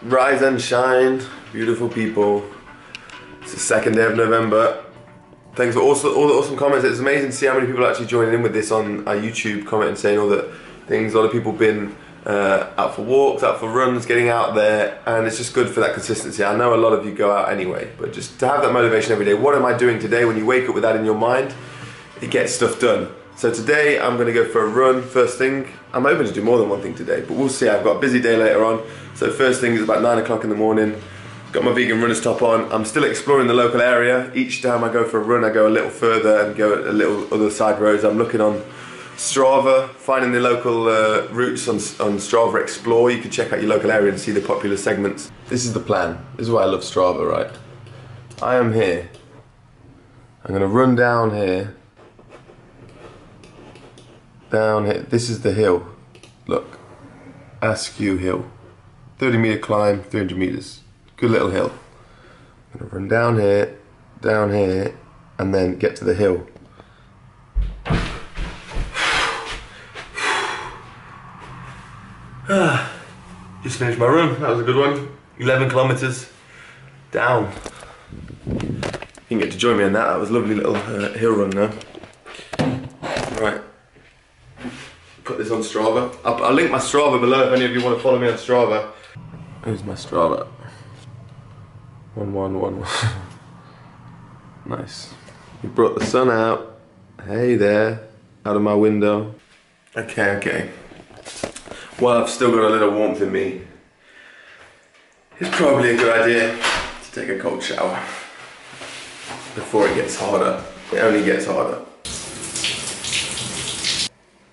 Rise and shine, beautiful people. It's the 2nd day of November. Thanks for all the awesome comments. It's amazing to see how many people are actually joining in with this on our YouTube, commenting, saying all the things. A lot of people have been out for walks, out for runs, getting out there, and it's just good for that consistency. I know a lot of you go out anyway, but just to have that motivation every day. What am I doing today? When you wake up with that in your mind, it gets stuff done. So today I'm going to go for a run. First thing, I'm hoping to do more than one thing today, but we'll see. I've got a busy day later on. So first thing is about 9 o'clock in the morning. Got my vegan runner's top on. I'm still exploring the local area. Each time I go for a run, I go a little further and go a little other side roads. I'm looking on Strava, finding the local routes on Strava Explore. You can check out your local area and see the popular segments. This is the plan. This is why I love Strava, right? I am here. I'm going to run down here. Down here. This is the hill. Look. Askew Hill. 30-meter climb, 300 meters. Good little hill. I'm going to run down here, and then get to the hill. Just finished my run. That was a good one. 11 kilometers down. You can get to join me on that. That was a lovely little hill run now. Right. Put this on Strava. I'll link my Strava below if any of you want to follow me on Strava. Here's my Strava. 1111. Nice. We brought the sun out. Hey there. Out of my window. Okay. Well, I've still got a little warmth in me. It's probably a good idea to take a cold shower before it gets harder. It only gets harder.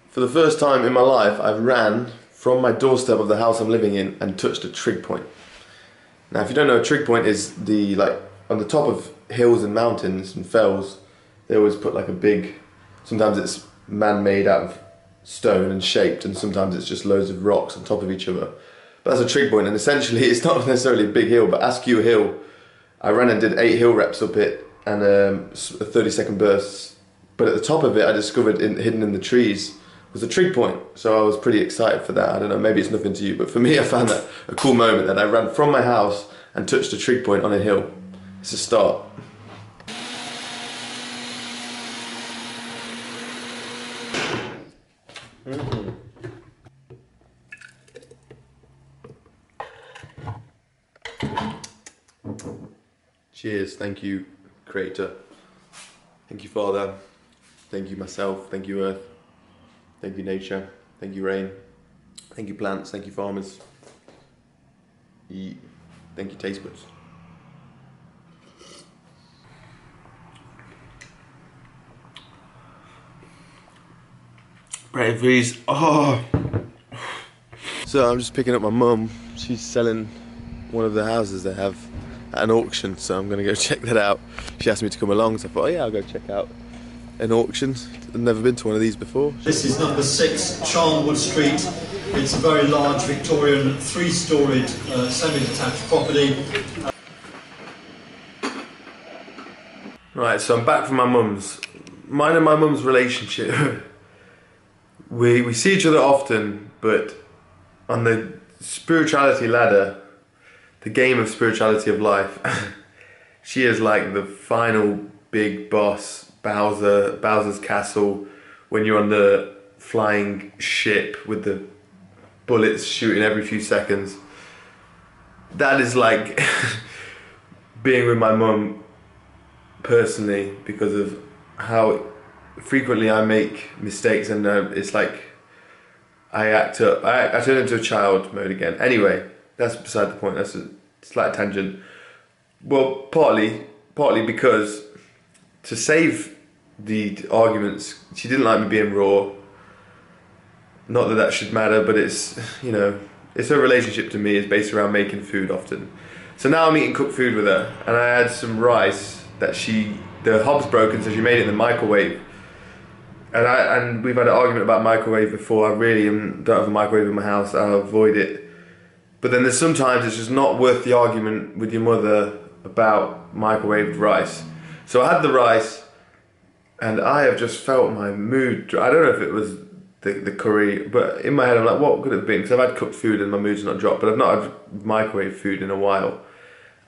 For the first time in my life, I've ran from my doorstep of the house I'm living in and touched a trig point. Now, if you don't know, a trig point is on the top of hills and mountains and fells, they always put like a big, sometimes it's man-made out of stone and shaped, and sometimes it's just loads of rocks on top of each other. But that's a trig point, and essentially it's not necessarily a big hill, but Askew Hill, I ran and did 8 hill reps up it and a 30-second burst. But at the top of it, I discovered hidden in the trees was a trig point, so I was pretty excited for that. I don't know, maybe it's nothing to you, but for me I found that a cool moment that I ran from my house and touched a trig point on a hill. It's a start. Cheers, thank you, Creator. Thank you, Father. Thank you, myself. Thank you, Earth. Thank you, nature. Thank you, rain. Thank you, plants. Thank you, farmers. Thank you, taste buds. Bread freeze. Oh. So I'm just picking up my mum. She's selling one of the houses they have at an auction, so I'm going to go check that out. She asked me to come along, so I thought, oh yeah, I'll go check out an auction. I've never been to one of these before. This is number 6 Charnwood Street. It's a very large Victorian 3-storied semi-detached property. Right, so I'm back from my mum's. Mine and my mum's relationship. We see each other often, but on the spirituality ladder, the game of spirituality of life, she is like the final big boss, Bowser's castle, when you're on the flying ship with the bullets shooting every few seconds. That is like being with my mum personally, because of how frequently I make mistakes, and it's like I act up. I turn into a child mode again. Anyway, that's beside the point. That's a slight tangent. Well, partly because to save the arguments, she didn't like me being raw. Not that should matter, but it's, you know, it's her relationship to me is based around making food often. So now I'm eating cooked food with her, and I had some rice that the hob's broken, so she made it in the microwave. And we've had an argument about microwave before. I really don't have a microwave in my house. I'll avoid it. But then there's sometimes it's just not worth the argument with your mother about microwaved rice. So I had the rice, and I have just felt my mood. I don't know if it was the curry. But in my head, I'm like, what could it have been? Because I've had cooked food and my mood's not dropped, but I've not had microwave food in a while.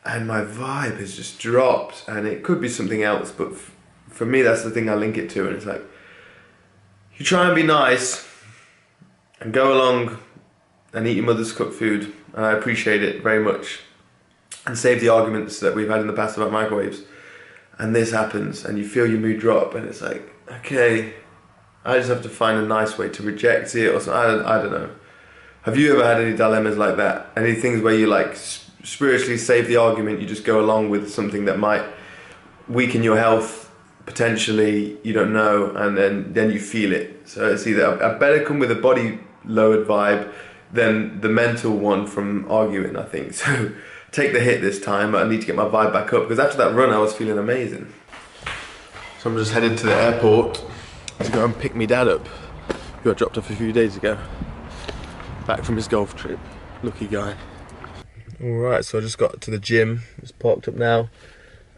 And my vibe has just dropped, and it could be something else, but for me, that's the thing I link it to. And it's like, you try and be nice and go along and eat your mother's cooked food, and I appreciate it very much, and save the arguments that we've had in the past about microwaves. And this happens, and you feel your mood drop, and it's like, okay, I just have to find a nice way to reject it, or something. I don't know. Have you ever had any dilemmas like that? Any things where you like spiritually save the argument, you just go along with something that might weaken your health, potentially, you don't know, and then you feel it. So it's either I better come with a body lowered vibe than the mental one from arguing, I think. So take the hit this time, but I need to get my vibe back up, because after that run I was feeling amazing. So I'm just headed to the airport to go and pick my dad up, who I dropped off a few days ago, back from his golf trip. Lucky guy. Alright, so I just got to the gym, it's parked up now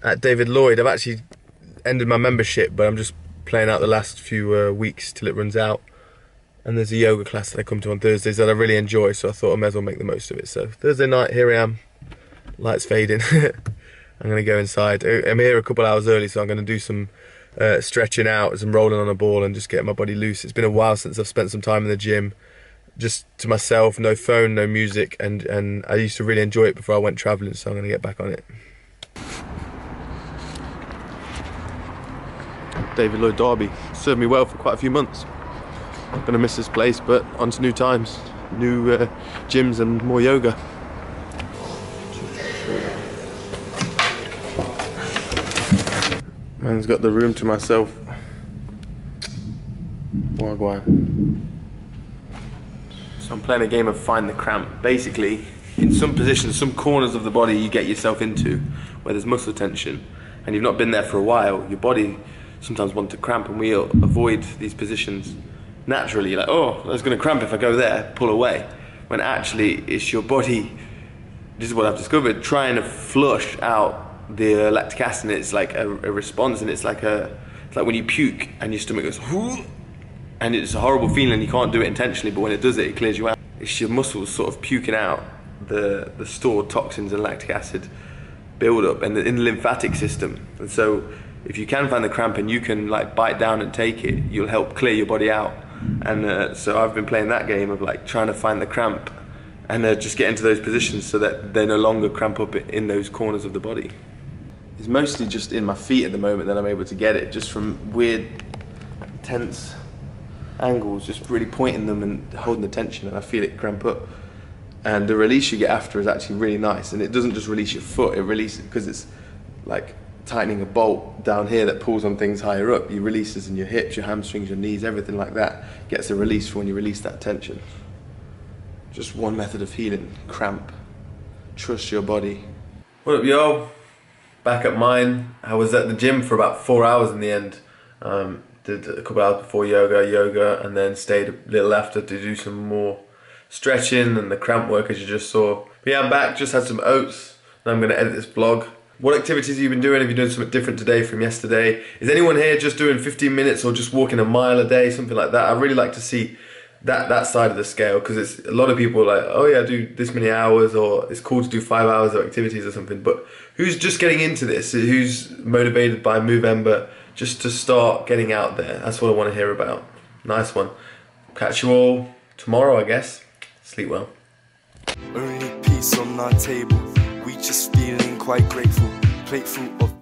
at David Lloyd. I've actually ended my membership, but I'm just playing out the last few weeks till it runs out. And there's a yoga class that I come to on Thursdays that I really enjoy, so I thought I may as well make the most of it. So Thursday night, here I am, lights fading. I'm going to go inside. I'm here a couple hours early, so I'm going to do some stretching out, some rolling on a ball and just get my body loose. It's been a while since I've spent some time in the gym, just to myself, no phone, no music, and I used to really enjoy it before I went travelling, so I'm going to get back on it. David Lloyd Derby served me well for quite a few months. I'm going to miss this place, but on to new times, new gyms and more yoga. Man's got the room to myself. Wagwan. So I'm playing a game of find the cramp. Basically, in some positions, some corners of the body you get yourself into where there's muscle tension and you've not been there for a while, your body sometimes wants to cramp, and we avoid these positions naturally. Like, oh, I was going to cramp if I go there, pull away. When actually it's your body, this is what I've discovered, trying to flush out the lactic acid. It's like a response, and it's like when you puke and your stomach goes, whoo, and it's a horrible feeling. You can't do it intentionally, but when it does it, it clears you out. It's your muscles sort of puking out the stored toxins and lactic acid build up and in the lymphatic system. And so if you can find the cramp and you can like bite down and take it, you'll help clear your body out. And so I've been playing that game of like trying to find the cramp and just get into those positions so that they no longer cramp up in those corners of the body. It's mostly just in my feet at the moment that I'm able to get it, just from weird, tense angles, just really pointing them and holding the tension, and I feel it cramp up. And the release you get after is actually really nice, and it doesn't just release your foot, it releases, because it's like tightening a bolt down here that pulls on things higher up. You releases in your hips, your hamstrings, your knees, everything like that gets a release for when you release that tension. Just one method of healing, cramp. Trust your body. What up, y'all? Back at mine. I was at the gym for about 4 hours in the end. Did a couple hours before yoga, and then stayed a little after to do some more stretching and the cramp work, as you just saw. But yeah, I'm back, just had some oats, and I'm going to edit this vlog. What activities have you been doing? Have you done something different today from yesterday? Is anyone here just doing 15 minutes or just walking a mile a day, something like that? I really like to see that side of the scale, because it's a lot of people are like, oh yeah, I do this many hours, or it's cool to do 5 hours of activities or something. But who's just getting into this? Who's motivated by Moovember just to start getting out there? That's what I want to hear about. Nice one. Catch you all tomorrow, I guess. Sleep well. Only peace on our table. We just feeling quite grateful. Plate full of